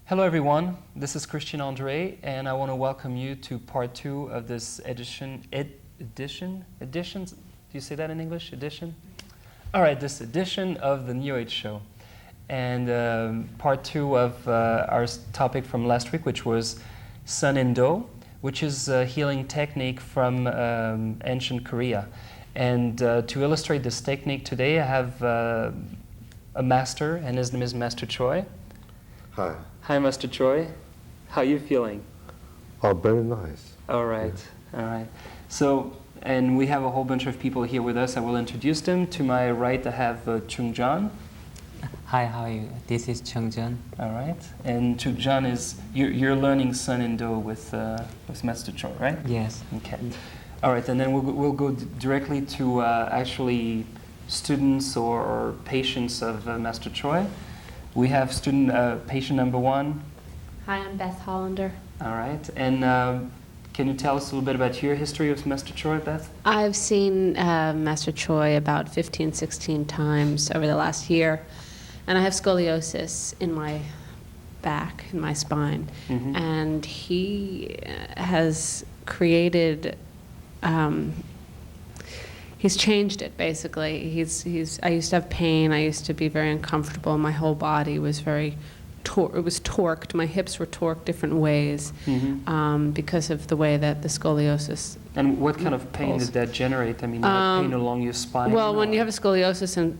Hello everyone, this is Christian Andre, and I want to welcome you to part 2 of this editions? Do you say that in English? Edition? Alright, this edition of the New Age Show. And part 2 of our topic from last week, which was SUNIN, which is a healing technique from ancient Korea. And to illustrate this technique today, I have a master, and his name is Master Choi. Hi. Hi, Master Choi. How are you feeling? Oh, very nice. All right, all right. So, and we have a whole bunch of people here with us. I will introduce them. To my right, I have Chung John. Hi, how are you? This is Chung John. All right. And Chung John is, you're learning SUNIN with Master Choi, right? Yes. Okay. All right, and then we'll go directly to actually students or patients of Master Choi. We have patient number 1. Hi, I'm Beth Hollander. All right, and can you tell us a little bit about your history with Master Choi, Beth? I've seen Master Choi about 15, 16 times over the last year, and I have scoliosis in my back, in my spine, and he has created. He's changed it, basically. I used to have pain. I used to be very uncomfortable. My whole body was it was torqued. My hips were torqued different ways because of the way that the scoliosis. And what kind of pain did that generate? I mean, you had pain along your spine? Well, when you have a scoliosis, and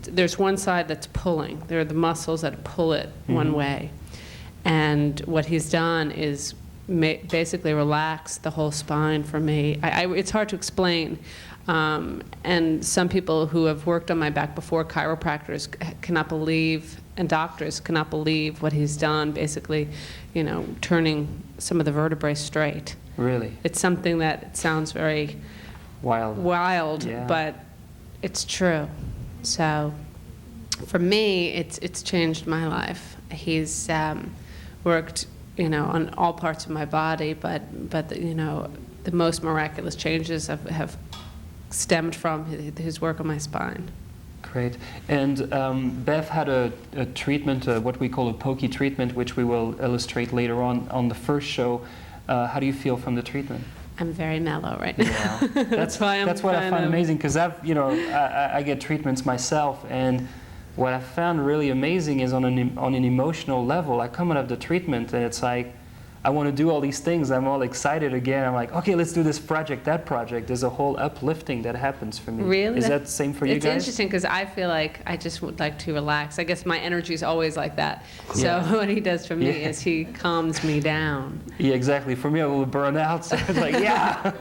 there's one side that's pulling. There are the muscles that pull it one way. And what he's done is basically relax the whole spine for me. It's hard to explain. And some people who have worked on my back before, chiropractors, cannot believe, and doctors cannot believe what he's done, basically, turning some of the vertebrae straight. Really? It's something that sounds very wild, yeah. But it's true. So for me, it's changed my life. He's worked on all parts of my body, but the most miraculous changes have stemmed from his work on my spine. Great. And Beth had a treatment, what we call a pokey treatment, which we will illustrate later on the first show. How do you feel from the treatment? I'm very mellow right now. Yeah. That's why that's what I find amazing, because I get treatments myself, and what I found really amazing is on an emotional level, I come out of the treatment and it's like, I want to do all these things. I'm all excited again. I'm like, okay, let's do this project, that project. There's a whole uplifting that happens for me. Really? Is that the same for you guys? It's interesting because I feel like I just would like to relax. I guess my energy is always like that. Yeah. So what he does for me is he calms me down. Yeah, exactly. For me, I will burn out. So it's like, yeah,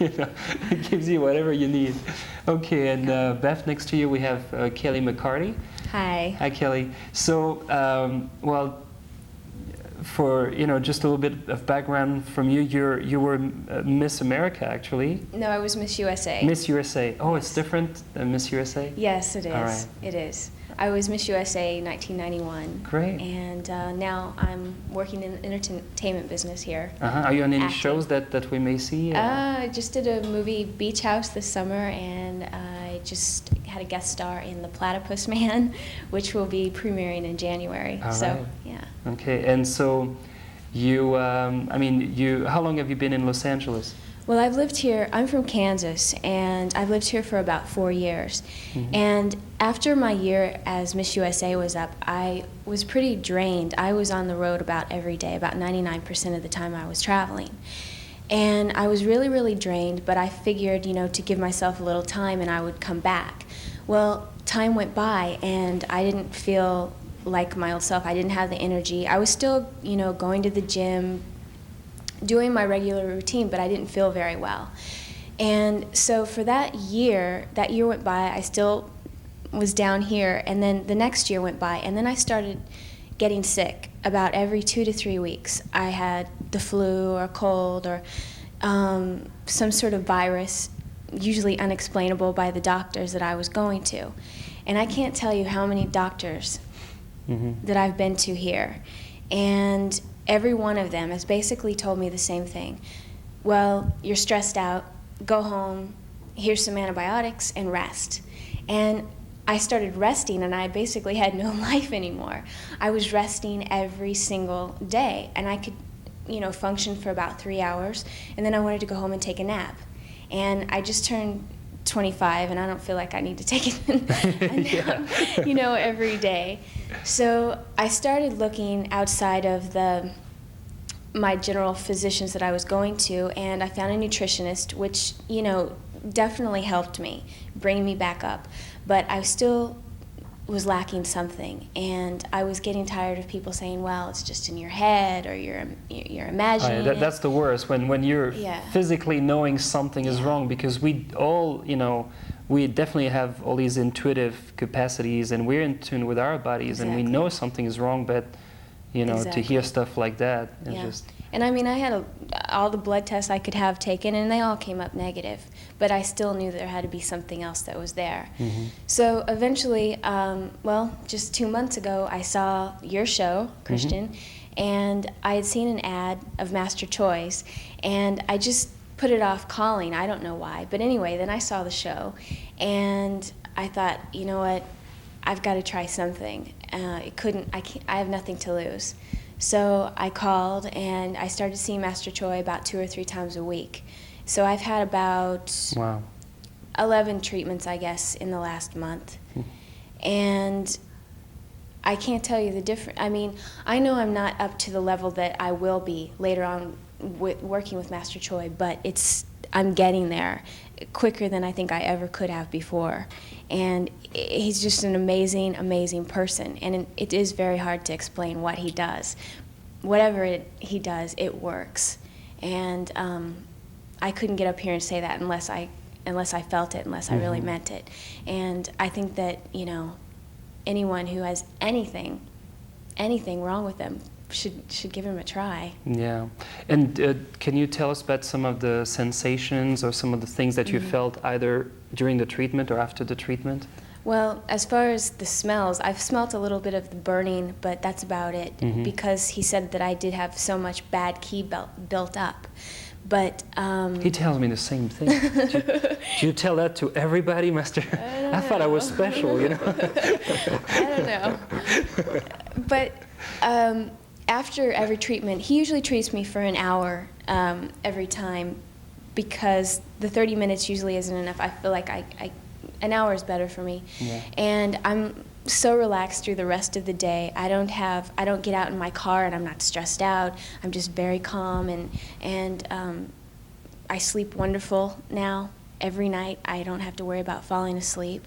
it gives you whatever you need. Okay, and Beth, next to you we have Kelly McCarty. Hi. Hi, Kelly. So, well, for just a little bit of background from you, you were Miss America, actually. No, I was Miss USA. Miss USA. Oh, it's different than Miss USA? Yes, it is. All right. It is. I was Miss USA 1991. Great. And now I'm working in the entertainment business here. Are you on any Acting. shows that we may see? I just did a movie, Beach House, this summer, and I just had a guest star in The Platypus Man, which will be premiering in January. All so, right. yeah. Okay, and so you, how long have you been in Los Angeles? Well, I've lived here, I'm from Kansas, and I've lived here for about 4 years. And after my year as Miss USA was up, I was pretty drained. I was on the road about every day, about 99% of the time I was traveling. And I was really, really drained, but I figured, to give myself a little time and I would come back. Well, time went by and I didn't feel like my old self. I didn't have the energy. I was still, going to the gym, doing my regular routine, but I didn't feel very well. And so for that year went by, I still was down here, and then the next year went by, and then I started getting sick about every 2 to 3 weeks. I had the flu or a cold or some sort of virus, usually unexplainable by the doctors that I was going to. And I can't tell you how many doctors that I've been to here. And every one of them has basically told me the same thing. Well, you're stressed out, go home, here's some antibiotics, and rest. And I started resting, and I basically had no life anymore. I was resting every single day, and I could, function for about 3 hours, and then I wanted to go home and take a nap. And I just turned 25, and I don't feel like I need to take a nap, every day. So I started looking outside of my general physicians that I was going to, and I found a nutritionist, which, definitely helped me, bring me back up. But I still was lacking something, and I was getting tired of people saying, well, it's just in your head, or you're imagining it. That's the worst, when you're Yeah. physically knowing something is wrong, because we all, we definitely have all these intuitive capacities, and we're in tune with our bodies, and we Exactly. know something is wrong, but, to Exactly. hear stuff like that, it Yeah. just... And I mean, I had all the blood tests I could have taken, and they all came up negative. But I still knew there had to be something else that was there. Mm-hmm. So eventually, just 2 months ago, I saw your show, Christian, and I had seen an ad of Master Choi's, and I just put it off calling. I don't know why. But anyway, then I saw the show, and I thought, you know what, I've got to try something. I have nothing to lose. So I called, and I started seeing Master Choi about 2 or 3 times a week. So I've had about Wow. 11 treatments, I guess, in the last month. And I can't tell you the difference. I mean, I know I'm not up to the level that I will be later on working with Master Choi, but I'm getting there quicker than I think I ever could have before. And he's just an amazing, amazing person. And it is very hard to explain what he does. Whatever he does, it works. And I couldn't get up here and say that unless I felt it, unless I really meant it. And I think that, anyone who has anything wrong with them should give him a try. Yeah. And can you tell us about some of the sensations or some of the things that you felt either during the treatment or after the treatment? Well, as far as the smells, I've smelt a little bit of the burning, but that's about it, because he said that I did have so much bad ki built up. But He tells me the same thing. Do you tell that to everybody, Master? I thought I was special, I don't know. But after every treatment, he usually treats me for an hour every time, because the 30 minutes usually isn't enough. I feel like an hour is better for me. Yeah. And I'm so relaxed through the rest of the day. I don't get out in my car and I'm not stressed out. I'm just very calm, and I sleep wonderful now. Every night I don't have to worry about falling asleep.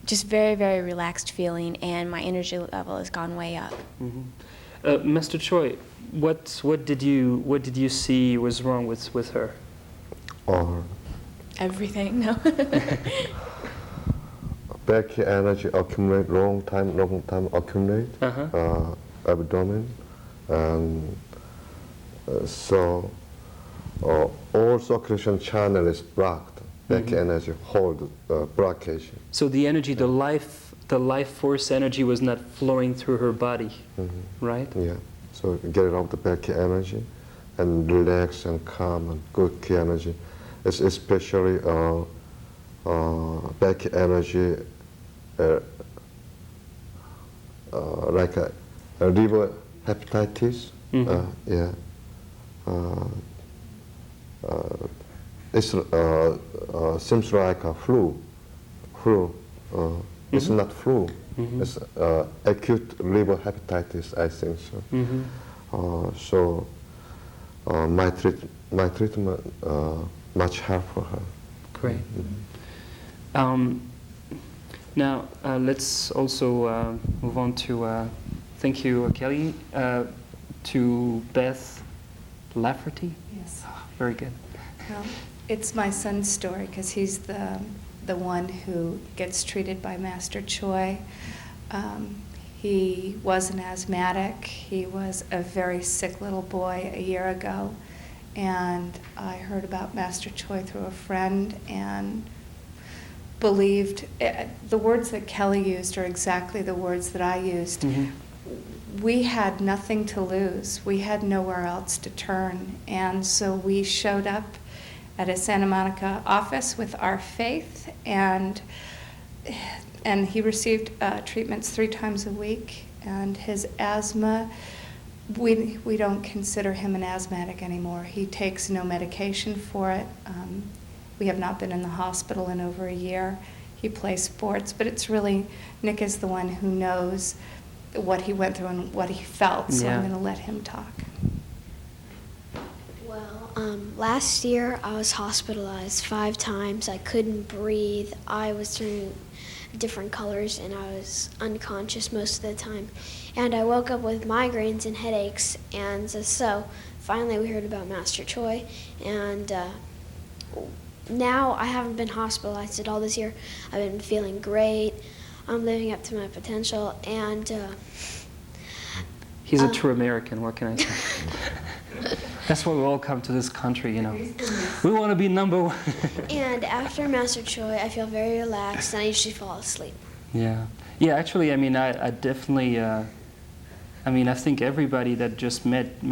Just very, very relaxed feeling, and my energy level has gone way up. Master Choi, what did you see was wrong with her? Or Everything, no. back energy accumulate, long time accumulate, abdomen, and so all circulation channel is blocked. Back energy hold blockage. So the energy, the life force energy was not flowing through her body, right? Yeah. So get rid of the back energy, and relax and calm and good ki energy. It's especially back energy, like a liver hepatitis. Yeah. It seems like a flu. It's not flu. It's acute liver hepatitis, I think so. So my treatment much help for her. Great. Now let's also move on to, thank you, Kelly, to Beth Lafferty. Yes. Very good. Well, it's my son's story, because he's the one who gets treated by Master Choi. He was an asthmatic. He was a very sick little boy a year ago, and I heard about Master Choi through a friend and believed the words that Kelly used are exactly the words that I used. We had nothing to lose. We had nowhere else to turn, and so we showed up at a Santa Monica office with our faith, and and he received treatments 3 times a week. And his asthma, we don't consider him an asthmatic anymore. He takes no medication for it. We have not been in the hospital in over a year. He plays sports, but it's really, Nick is the one who knows what he went through and what he felt, so I'm going to let him talk. Well, last year I was hospitalized 5 times. I couldn't breathe. I was turning different colors and I was unconscious most of the time. And I woke up with migraines and headaches, and so finally we heard about Master Choi, and now I haven't been hospitalized at all this year. I've been feeling great. I'm living up to my potential, and He's a true American, what can I say? That's why we all come to this country, you know. We want to be #1. and after Master Choi, I feel very relaxed, and I usually fall asleep. Yeah. Yeah, actually, I mean, I definitely, I mean, I think everybody that just met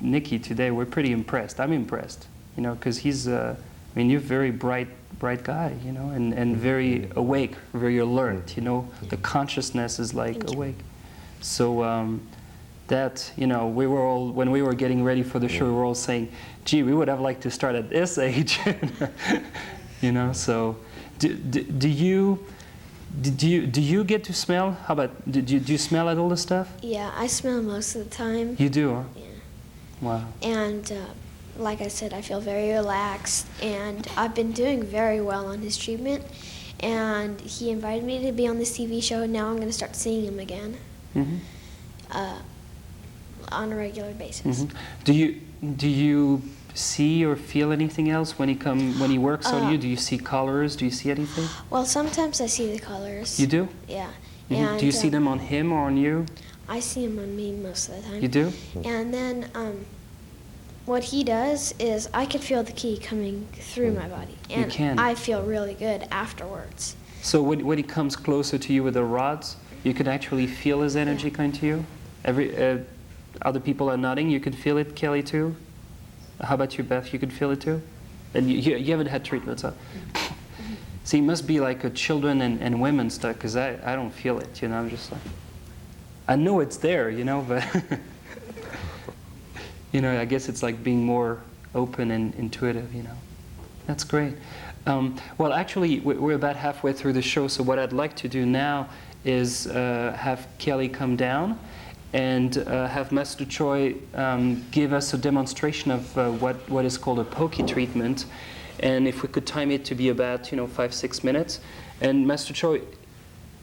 Nikki today, we're pretty impressed. I'm impressed, you know, because he's, I mean, you're a very bright guy, you know, and very awake, very alert, you know. The consciousness is like awake. So that, you know, we were all, when we were getting ready for the show, we were all saying, gee, we would have liked to start at this age, you know. So do you get to smell? How about, do you smell at all the stuff? Yeah, I smell most of the time. You do, huh? Yeah. Wow. And like I said, I feel very relaxed, and I've been doing very well on his treatment. And he invited me to be on this TV show, and now I'm going to start seeing him again on a regular basis. Do you see or feel anything else when he works on you? Do you see colors? Do you see anything? Well, sometimes I see the colors. You do? Yeah. Do you see them on him or on you? I see them on me most of the time. You do? And then what he does is I can feel the ki coming through my body. And You can. I feel really good afterwards. So when he comes closer to you with the rods, you can actually feel his energy coming to you? Other people are nodding. You can feel it, Kelly, too? How about you, Beth? You can feel it, too? And you haven't had treatments, huh? See, it must be like a children and women stuff, because I don't feel it, you know? I'm just like, I know it's there, you know, but, you know, I guess it's like being more open and intuitive, you know? That's great. Well, actually, we're about halfway through the show, so what I'd like to do now is have Kelly come down and have Master Choi give us a demonstration of what is called a Poki treatment. And if we could time it to be about, 5-6 minutes. And Master Choi,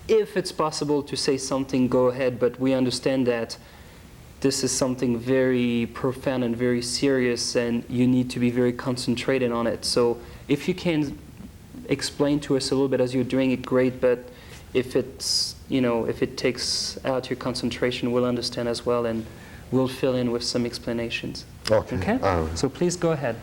if it's possible to say something, go ahead, but we understand that this is something very profound and very serious, and you need to be very concentrated on it. So if you can explain to us a little bit as you're doing it, great, but if it's, if it takes out your concentration, we'll understand as well, and we'll fill in with some explanations. Okay. So please go ahead.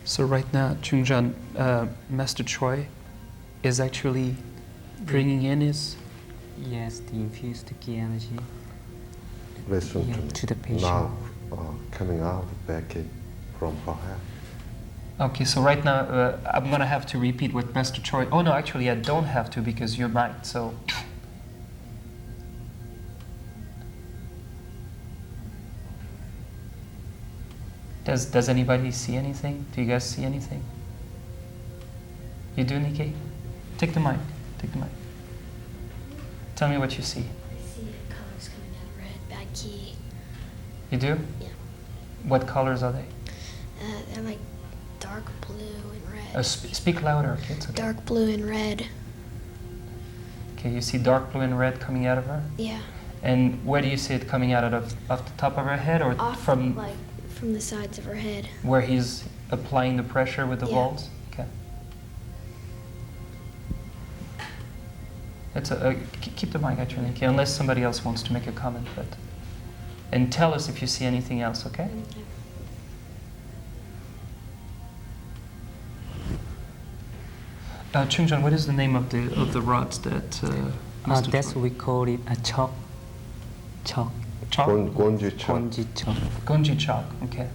So right now, Chungjan, Master Choi is actually bringing in his... Yes, the infused ki energy Listen to the patient. Now, coming out back in from her head. Okay, so right now, I'm going to have to repeat what Master Choi... Oh, no, actually, I don't have to because you might, so... Does anybody see anything? Do you guys see anything? You do, Nikki? Take the mic. Take the mic. Tell me what you see. I see colors coming out red, bad ki. You do? Yeah. What colors are they? They're like dark blue and red. Speak louder, kids. Okay. Dark blue and red. Okay, you see dark blue and red coming out of her? Yeah. And where do you see it coming out of the top of her head, or Off, from like, from the sides of her head. where he's applying the pressure with the Yeah. volts? Okay. That's keep the mic actually, okay, unless somebody else wants to make a comment. But and tell us if you see anything else, okay? Chungjan, what is the name of the rods that? Mr. That's Choi- we call it a chalk. Chalk? 곤지 차. Gonji chalk. Gonji chalk, okay.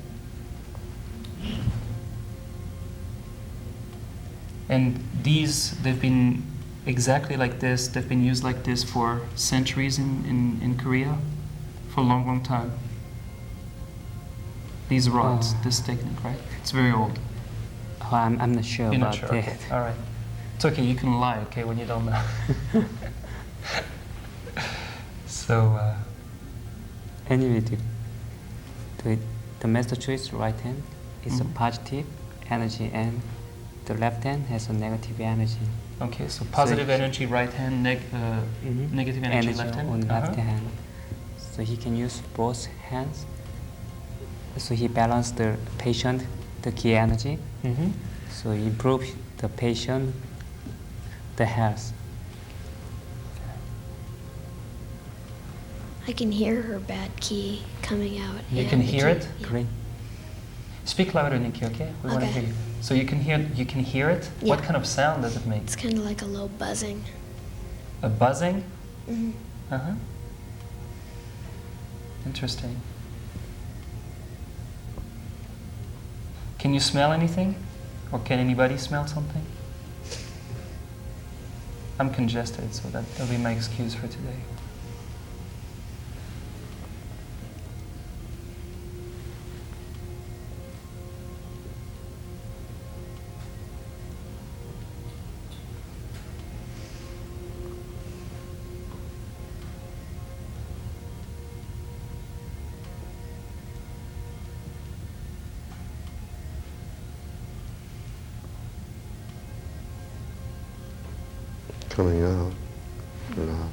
And these, they've been exactly like this, they've been used like this for centuries in Korea? For a long, long time. These rods, this technique, right? It's very old. Oh, I'm not sure You're about not sure? that. Okay. All right. It's okay, you can lie, okay, when you don't know. So, Anyway, the Master Choi's right hand is a Mhm. positive energy, and the left hand has a negative energy. okay, so positive energy right hand, negative energy left hand? on Uh-huh. left hand. So he can use both hands. So he balanced the patient, the key energy. Mm-hmm. So he improve the patient, the health. I can hear her bad key coming out. You and can the hear key- it? yeah. Great. Speak louder, Nikki, okay? We want to Okay. hear you. So you can hear it? What Yeah. kind of sound does it make? It's kind of like a low buzzing. A buzzing? Hmm. Uh-huh. Interesting. Can you smell anything? Or can anybody smell something? I'm congested, so that'll be my excuse for today. Coming out. Yeah.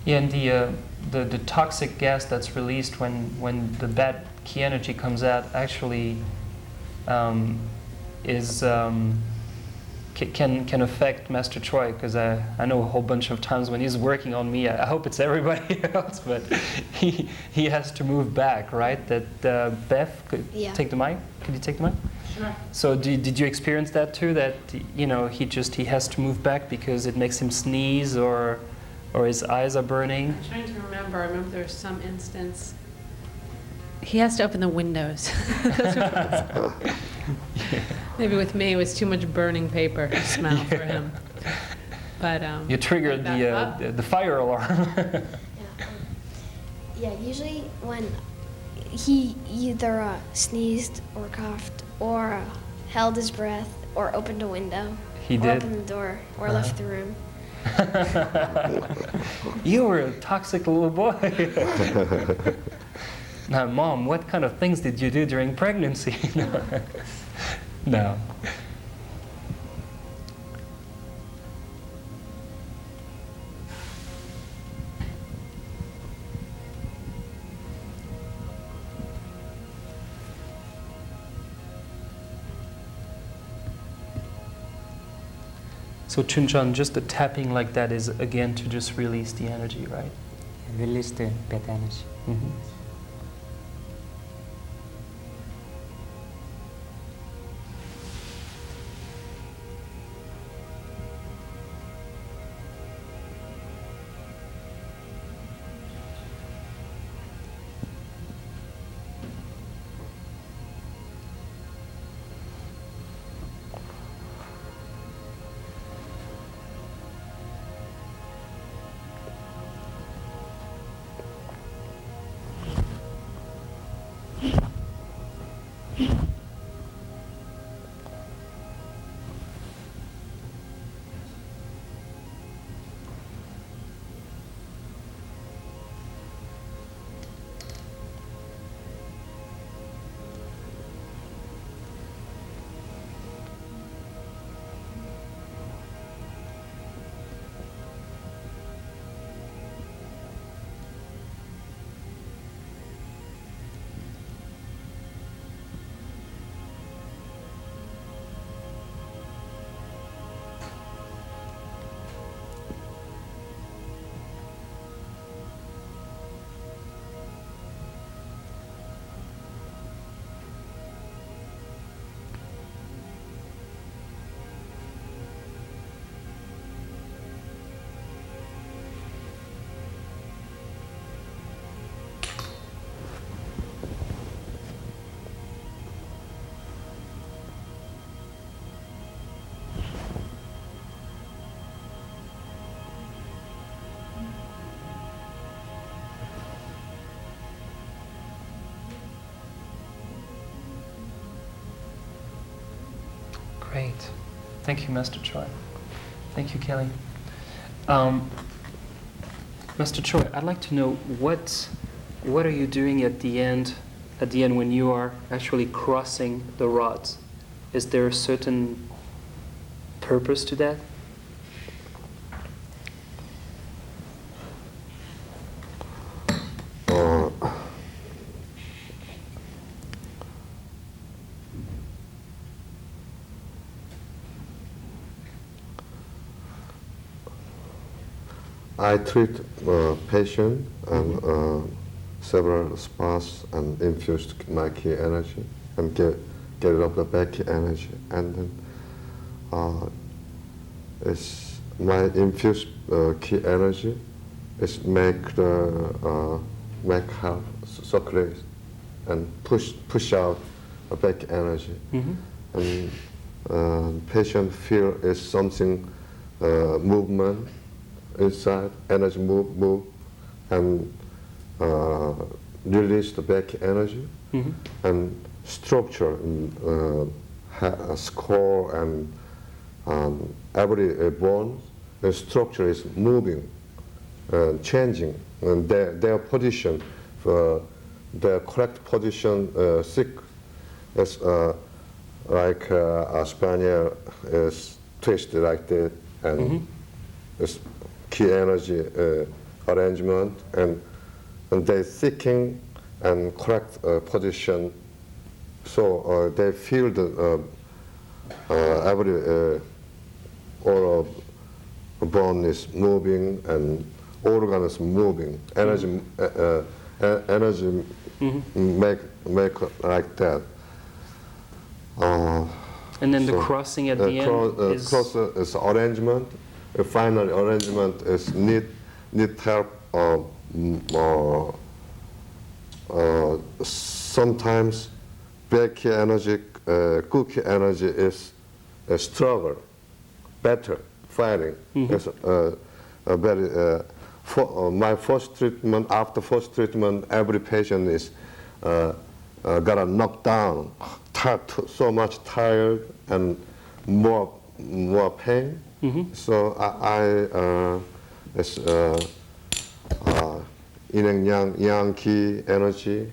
Yeah, and the toxic gas that's released when the bad key energy comes out actually is can affect Master Choi, because I know a whole bunch of times when he's working on me, I hope it's everybody else, but he has to move back, right? That Beth, could Yeah. take the mic? Could you take the mic? Sure. So did you experience that too? That he has to move back because it makes him sneeze, or his eyes are burning? I'm trying to remember. I remember there was some instance. He has to open the windows. Maybe with me, it was too much burning paper to smell for him. But You triggered the fire alarm. Yeah, usually when he either sneezed or coughed or held his breath or opened a window He or did? opened the door or Uh-huh. left the room. You were a toxic little boy. Now, Mom, what kind of things did you do during pregnancy? No. So Chuncheon, just the tapping like that is again to just release the energy, right? And release the bad energy. Mm-hmm. Great. Thank you, Master Choi. Thank you, Kelly. Master Choi, I'd like to know what are you doing at the end when you are actually crossing the rods? Is there a certain purpose to that? I treat patient and several spots and infuse my key energy and get rid of the bad key energy, and then it's my infused key energy is make heart circulate and push out the bad energy, and patient feel is something movement inside, energy move and release the back energy, and structure skull and every bone, the structure is moving, changing, and their position, their correct position, sick, is like a spaniel is twisted like that, and it's key energy arrangement, and they seeking and correct position, so they feel the every all bone is moving and organ is moving, energy energy make like that. And then the crossing at the end is... Cross is arrangement. The final arrangement is need help. Sometimes bad key energy, good key energy is a struggle, better, fighting. It's a very, my first treatment, after first treatment, every patient is got a knockdown, so much tired and more pain. So it's yin and yang key energy,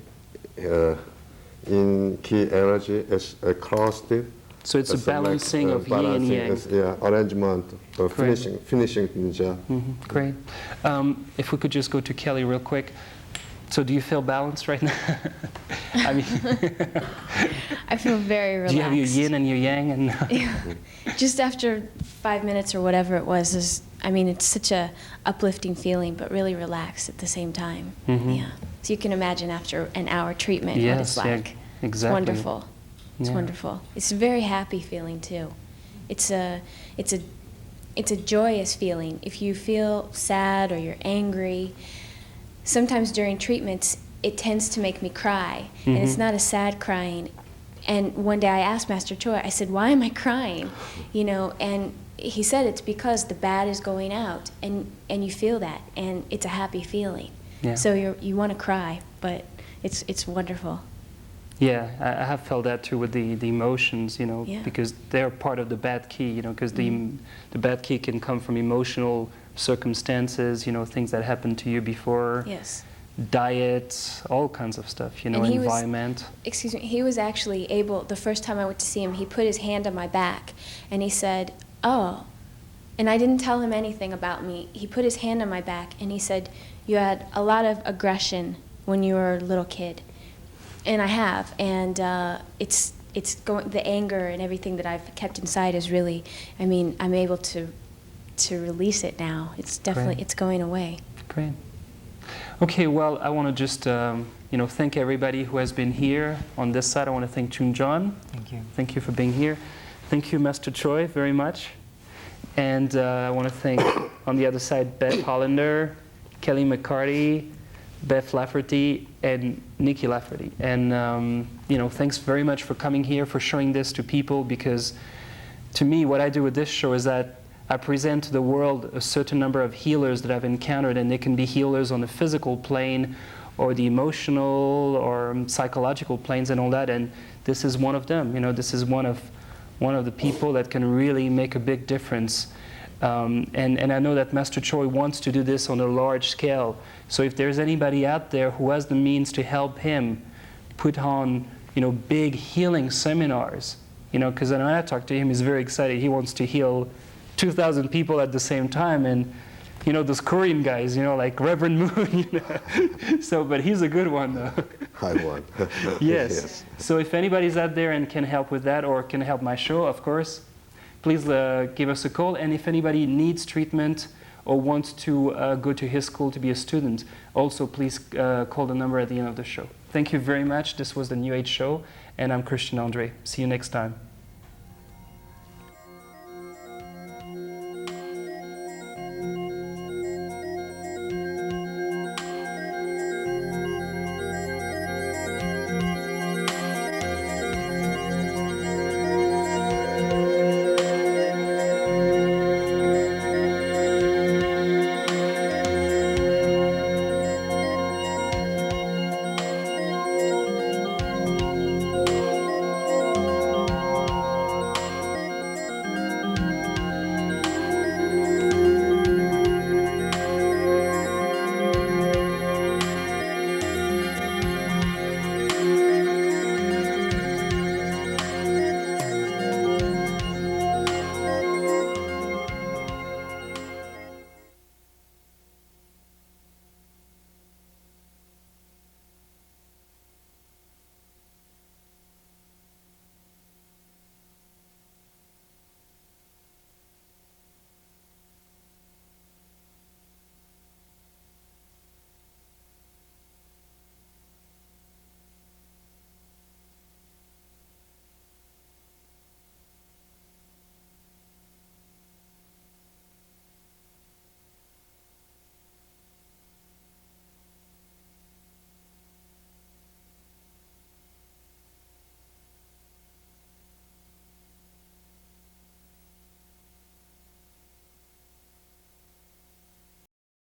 in key energy is crossed it. So it's a balancing of yin and yang. Yeah, arrangement, finishing the job. Great. If we could just go to Kelly real quick. So do you feel balanced right now? I mean, I feel very relaxed. Do you have your yin and your yang? And just after 5 minutes or whatever it was, I mean, it's such a uplifting feeling, but really relaxed at the same time. Yeah. So you can imagine after an hour treatment what it's like. Yeah, exactly. It's wonderful. It's wonderful. It's a very happy feeling too. It's a joyous feeling. If you feel sad or you're angry, sometimes during treatments, it tends to make me cry, and it's not a sad crying. And one day I asked Master Choi, I said, why am I crying? You know, and he said it's because the bad is going out, and you feel that, and it's a happy feeling. Yeah. So you want to cry, but it's wonderful. Yeah, I have felt that too with the emotions, you know, because they're part of the bad key, you know, because the bad key can come from emotional circumstances, you know, things that happened to you before. Yes. Diet, all kinds of stuff, you know, environment. Excuse me, he was actually able, the first time I went to see him, he put his hand on my back and he said, oh, and I didn't tell him anything about me. He put his hand on my back and he said, you had a lot of aggression when you were a little kid. And I have, and it's going, the anger and everything that I've kept inside is really, I mean, I'm able to release it now. It's definitely, it's going away. Great. Okay, well, I want to just, you know, thank everybody who has been here. On this side, I want to thank Chun John. Thank you. Thank you for being here. Thank you, Master Choi, very much. And I want to thank, on the other side, Beth Hollander, Kelly McCarty, Beth Lafferty, and Nikki Lafferty. And, you know, thanks very much for coming here, for showing this to people, because to me, what I do with this show is that I present to the world a certain number of healers that I've encountered, and they can be healers on the physical plane or the emotional or psychological planes and all that, and this is one of them. You know, this is one of one of the people that can really make a big difference. And I know that Master Choi wants to do this on a large scale. So if there's anybody out there who has the means to help him put on, big healing seminars, because when I talked to him, he's very excited. He wants to heal 2,000 people at the same time, and those Korean guys, like Reverend Moon. So, but he's a good one, though. I won. Yes. So if anybody's out there and can help with that, or can help my show, of course, please give us a call. And if anybody needs treatment or wants to go to his school to be a student, also please call the number at the end of the show. Thank you very much. This was the New Age Show, and I'm Christian Andre. See you next time.